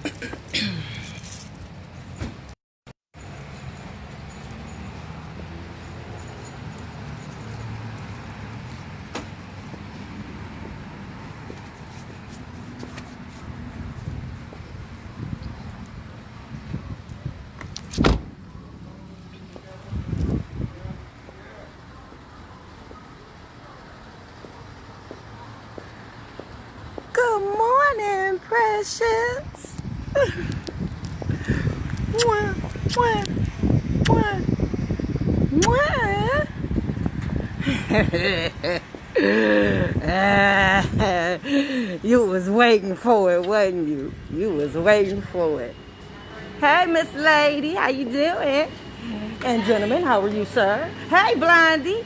Good morning, precious. Mwah, mwah, mwah, mwah. You was waiting for it, wasn't you? You was waiting for it. Hey, Miss Lady, how you doing? And gentlemen, how are you, sir? Hey, Blondie.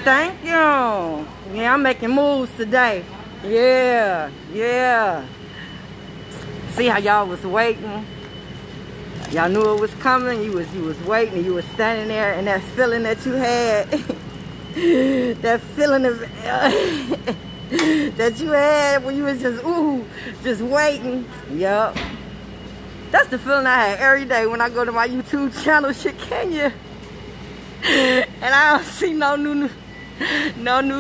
Thank you. Yeah, I'm making moves today. Yeah. See how y'all was waiting? Y'all knew it was coming. You was waiting. You was standing there, and that feeling that you had, that feeling of that you had when you was just waiting. Yup. That's the feeling I had every day when I go to my YouTube channel, Shakenya. And I don't see no new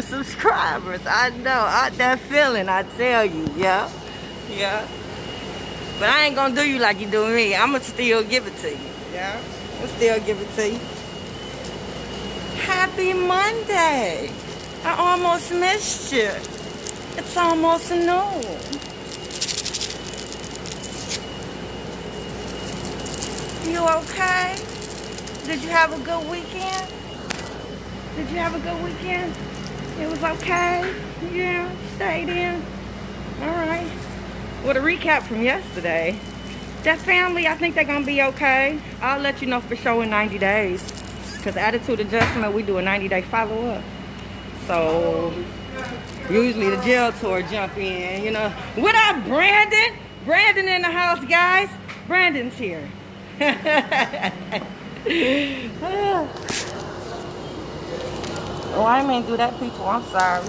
subscribers. I know, that feeling, I tell you, yeah. But I ain't gonna do you like you do me. I'ma still give it to you, yeah. I'ma still give it to you. Happy Monday. I almost missed you. It's almost noon. You okay? Did you have a good weekend? It was okay? Yeah, stayed in? Alright. Well, to recap from yesterday, that family, I think they're going to be okay. I'll let you know for sure in 90 days. Because attitude adjustment, we do a 90-day follow-up. So, usually the jail tour jump in, you know. What up, Brandon? Brandon in the house, guys. Brandon's here. Oh, I didn't mean to do that, people. I'm sorry.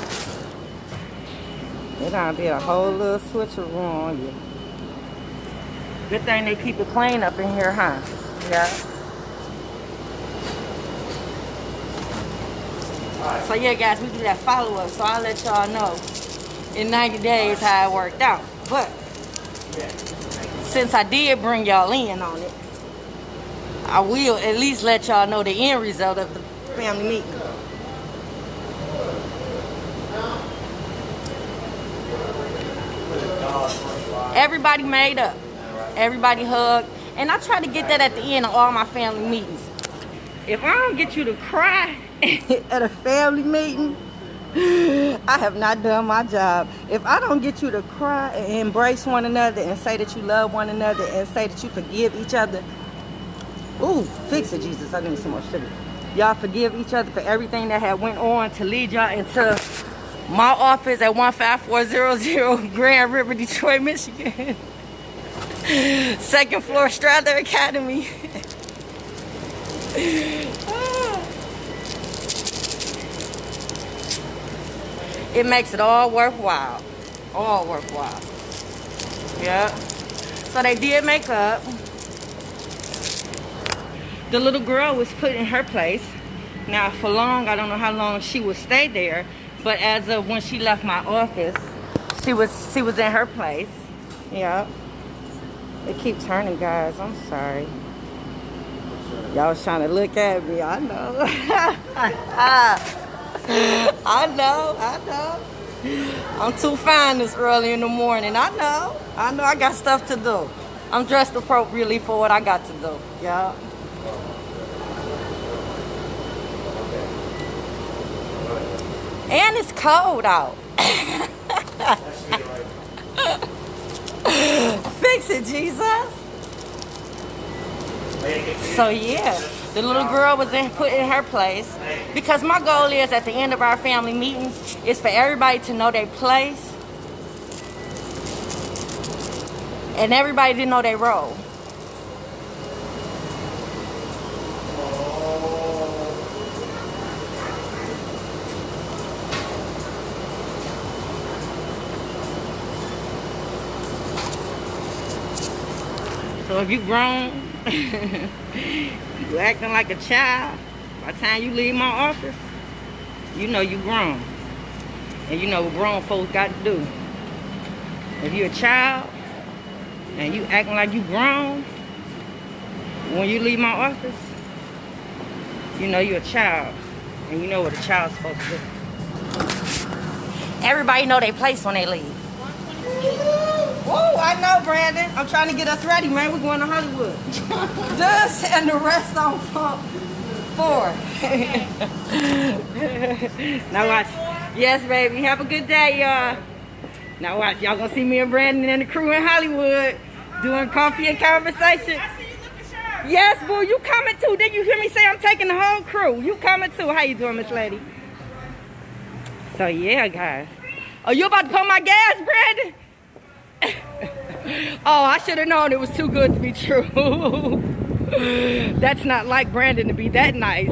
There's gonna be a whole little switcheroo on you. Good thing they keep it clean up in here, huh? Yeah. So yeah, guys, we do that follow-up. So I'll let y'all know in 90 days how it worked out. But since I did bring y'all in on it, I will at least let y'all know the end result of the family meeting. Everybody made up. Everybody hugged. And I try to get that at the end of all my family meetings. If I don't get you to cry at a family meeting, I have not done my job. If I don't get you to cry and embrace one another and say that you love one another and say that you forgive each other, ooh, fix it, Jesus. I need some more sugar. Y'all forgive each other for everything that had went on to lead y'all into my office at 15400 Grand River, Detroit, Michigan. Second floor, Strather Academy. It makes it all worthwhile. All worthwhile. Yeah. So they did make up. The little girl was put in her place. Now, for long, I don't know how long she would stay there, but as of when she left my office, she was in her place. Yeah. It keeps turning, guys. I'm sorry. Y'all was trying to look at me. I know. I know. I'm too fine this early in the morning. I know. I got stuff to do. I'm dressed appropriately for what I got to do. Yeah. And it's cold out. Fix it, Jesus. So yeah, the little girl was put in her place, because my goal is at the end of our family meetings is for everybody to know their place and everybody to know their role. So if you grown, you acting like a child, by the time you leave my office, you know you grown. And you know what grown folks got to do. If you're a child and you acting like you grown, when you leave my office, you know you're a child. And you know what a child's supposed to do. Everybody know their place when they leave. Whoa, I know, Brandon. I'm trying to get us ready, man. We're going to Hollywood. This and the rest on pump 4. Now watch. Yes, baby. Have a good day, y'all. Now watch. Y'all gonna see me and Brandon and the crew in Hollywood doing coffee and conversation. I see you looking sharp. Yes, boo. You coming too. Did you hear me say I'm taking the whole crew? You coming too. How you doing, Miss Lady? So, yeah, guys. Oh, you about to pump my gas, Brandon? Oh, I should have known it was too good to be true. That's not like Brandon to be that nice.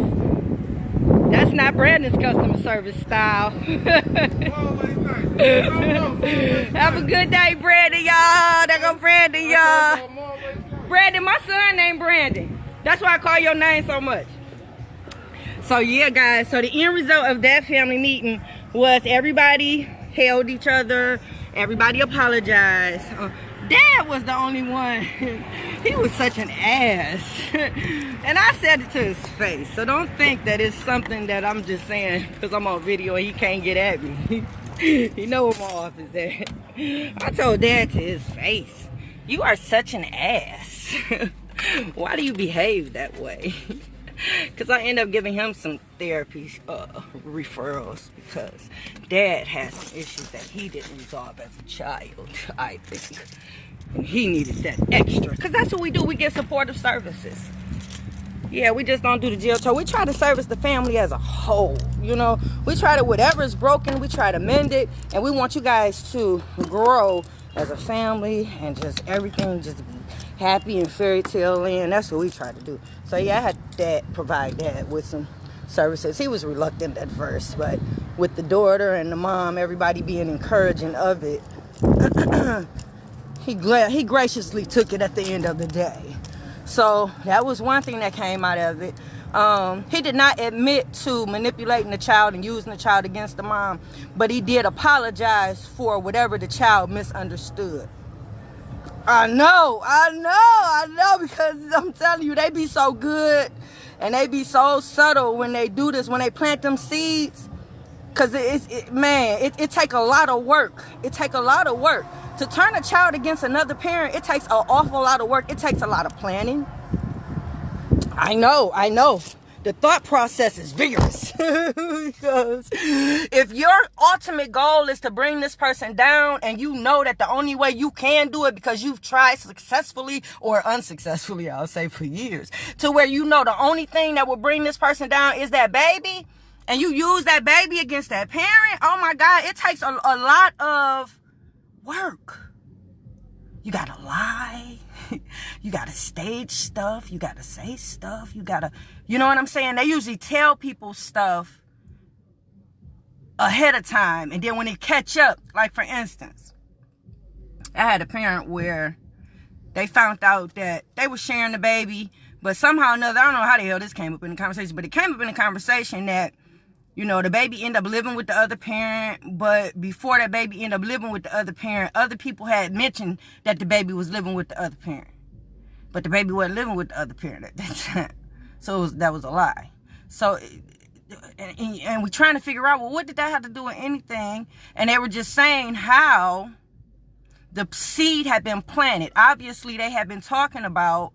That's not Brandon's customer service style. Have a good day, Brandon, y'all. There go Brandon, y'all. Brandon, my son named Brandon. That's why I call your name so much. So, yeah, guys. So, the end result of that family meeting was everybody held each other. Everybody apologized. Dad was the only one. He was such an ass. And I said it to his face. So don't think that it's something that I'm just saying because I'm on video and he can't get at me. You know where my office at. I told Dad to his face, you are such an ass. Why do you behave that way? Because I end up giving him some therapy referrals because Dad has some issues that he didn't resolve as a child, I think. And he needed that extra. Because that's what we do. We get supportive services. Yeah, we just don't do the jail tour. We try to service the family as a whole. You know, we try to, whatever's broken, we try to mend it. And we want you guys to grow as a family and just everything just be happy and fairy tale land. That's what we try to do. So yeah, I had Dad provide Dad with some services. He was reluctant at first, but with the daughter and the mom, everybody being encouraging of it, he graciously took it at the end of the day. So that was one thing that came out of it. He did not admit to manipulating the child and using the child against the mom, but he did apologize for whatever the child misunderstood. I know, because I'm telling you, they be so good and they be so subtle when they do this, when they plant them seeds. Because it take a lot of work. It take a lot of work. To turn a child against another parent, it takes an awful lot of work. It takes a lot of planning. I know. The thought process is vigorous. Because if your ultimate goal is to bring this person down and you know that the only way you can do it because you've tried successfully or unsuccessfully, I'll say for years, to where you know the only thing that will bring this person down is that baby, and you use that baby against that parent, oh my God, it takes a lot of work. You gotta lie. You gotta stage stuff. You gotta say stuff. You gotta, you know what I'm saying? They usually tell people stuff ahead of time. And then when they catch up, like for instance, I had a parent where they found out that they were sharing the baby, but somehow or another, I don't know how the hell this came up in the conversation, but it came up in the conversation that, you know, the baby ended up living with the other parent, but before that baby ended up living with the other parent, other people had mentioned that the baby was living with the other parent. But the baby wasn't living with the other parent at that time. So that was a lie. So, and we're trying to figure out, well, what did that have to do with anything? And they were just saying how the seed had been planted. Obviously, they had been talking about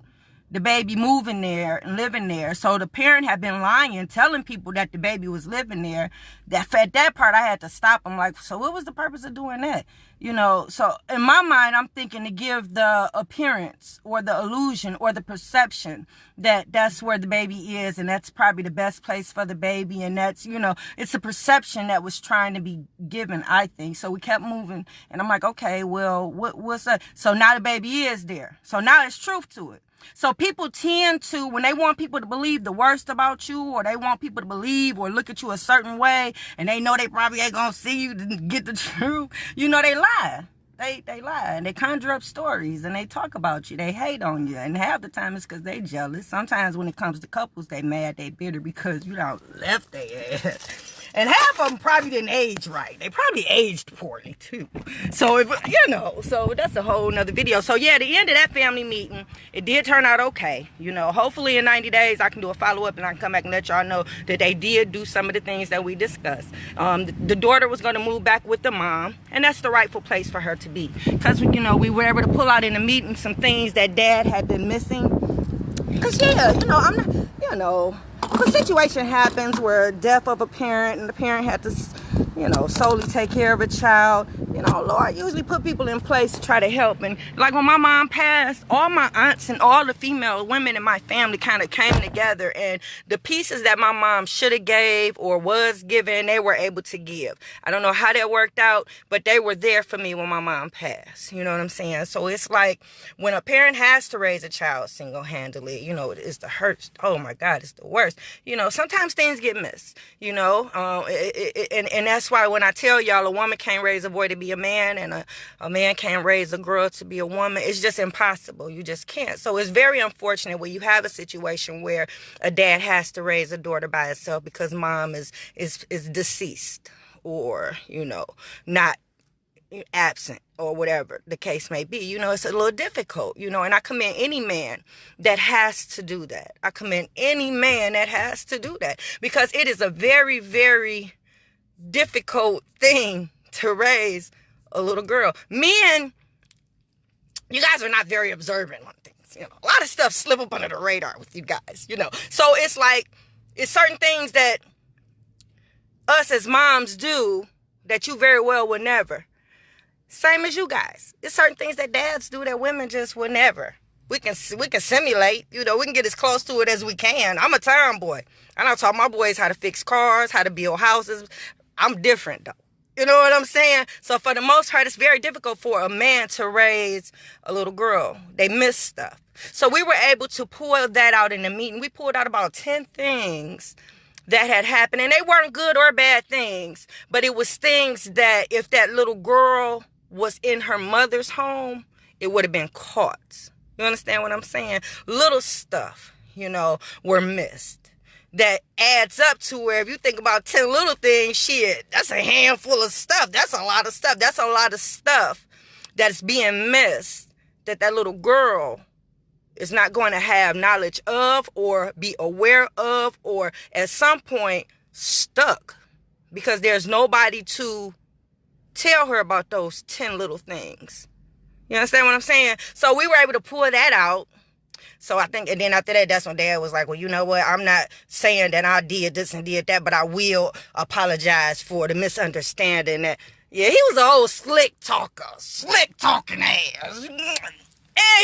the baby moving there and living there. So the parent had been lying, telling people that the baby was living there. At that part, I had to stop. I'm like, so what was the purpose of doing that? You know, so in my mind, I'm thinking to give the appearance or the illusion or the perception that that's where the baby is. And that's probably the best place for the baby. And that's, you know, it's a perception that was trying to be given, I think. So we kept moving. And I'm like, okay, well, what's that? So now the baby is there. So now there's truth to it. So people tend to, when they want people to believe the worst about you, or they want people to believe or look at you a certain way, and they know they probably ain't gonna see you to get the truth, you know, they lie. they lie and they conjure up stories and they talk about you. They hate on you, and half the time it's because they jealous. Sometimes when it comes to couples, they mad, they bitter because you don't left their ass. And half of them probably didn't age right. They probably aged poorly too. So if so that's a whole nother video. So yeah, the end of that family meeting, it did turn out okay. Hopefully in 90 days I can do a follow-up and I can come back and let y'all know that they did do some of the things that we discussed. The daughter was going to move back with the mom, and that's the rightful place for her to be. Because we were able to pull out in the meeting some things that dad had been missing. Because I'm not, if a situation happens where death of a parent and the parent had to, solely take care of a child, Lord usually put people in place to try to help. And like when my mom passed, all my aunts and all the female women in my family kind of came together, and the pieces that my mom should have gave or was given, they were able to give. I don't know how that worked out, but they were there for me when my mom passed. You know what I'm saying? So it's like when a parent has to raise a child single-handedly, it's the hurts. Oh my God, it's the worst. Sometimes things get missed, and that's why when I tell y'all a woman can't raise a boy to be a man and a man can't raise a girl to be a woman, it's just impossible. You just can't. So it's very unfortunate when you have a situation where a dad has to raise a daughter by herself because mom is deceased or, not absent or whatever the case may be. It's a little difficult, and I commend any man that has to do that. I commend any man that has to do that because it is a very, very difficult thing to raise a little girl. Men, you guys are not very observant on things. A lot of stuff slip up under the radar with you guys, So it's like, it's certain things that us as moms do that you very well would never. Same as you guys. It's certain things that dads do that women just would never. We can simulate, we can get as close to it as we can. I'm a tomboy. I don't taught my boys how to fix cars, how to build houses. I'm different though. You know what I'm saying? So for the most part, it's very difficult for a man to raise a little girl. They miss stuff. So we were able to pull that out in the meeting. We pulled out about 10 things that had happened, and they weren't good or bad things, but it was things that if that little girl was in her mother's home, it would have been caught. You understand what I'm saying? Little stuff, were missed. That adds up to where if you think about 10 little things, shit, that's a handful of stuff. That's a lot of stuff. That's a lot of stuff that's being missed that little girl is not going to have knowledge of or be aware of or at some point stuck because there's nobody to tell her about those 10 little things. You understand what I'm saying? So we were able to pull that out. So I think, and then after that, that's when Dad was like, well, you know what? I'm not saying that I did this and did that, but I will apologize for the misunderstanding that, yeah, he was an old slick talking ass. And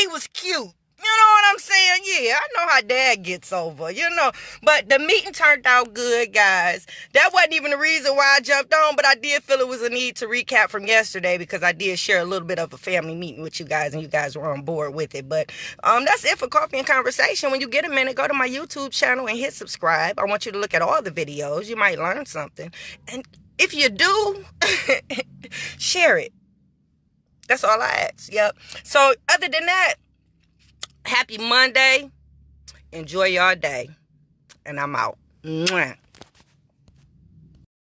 he was cute. You know what I'm saying? Yeah, I know how Dad gets over, But the meeting turned out good, guys. That wasn't even the reason why I jumped on, but I did feel it was a need to recap from yesterday because I did share a little bit of a family meeting with you guys, and you guys were on board with it. But that's it for Coffee and Conversation. When you get a minute, go to my YouTube channel and hit subscribe. I want you to look at all the videos. You might learn something. And if you do, share it. That's all I ask. Yep. So other than that, happy Monday. Enjoy your day. And I'm out. Mwah.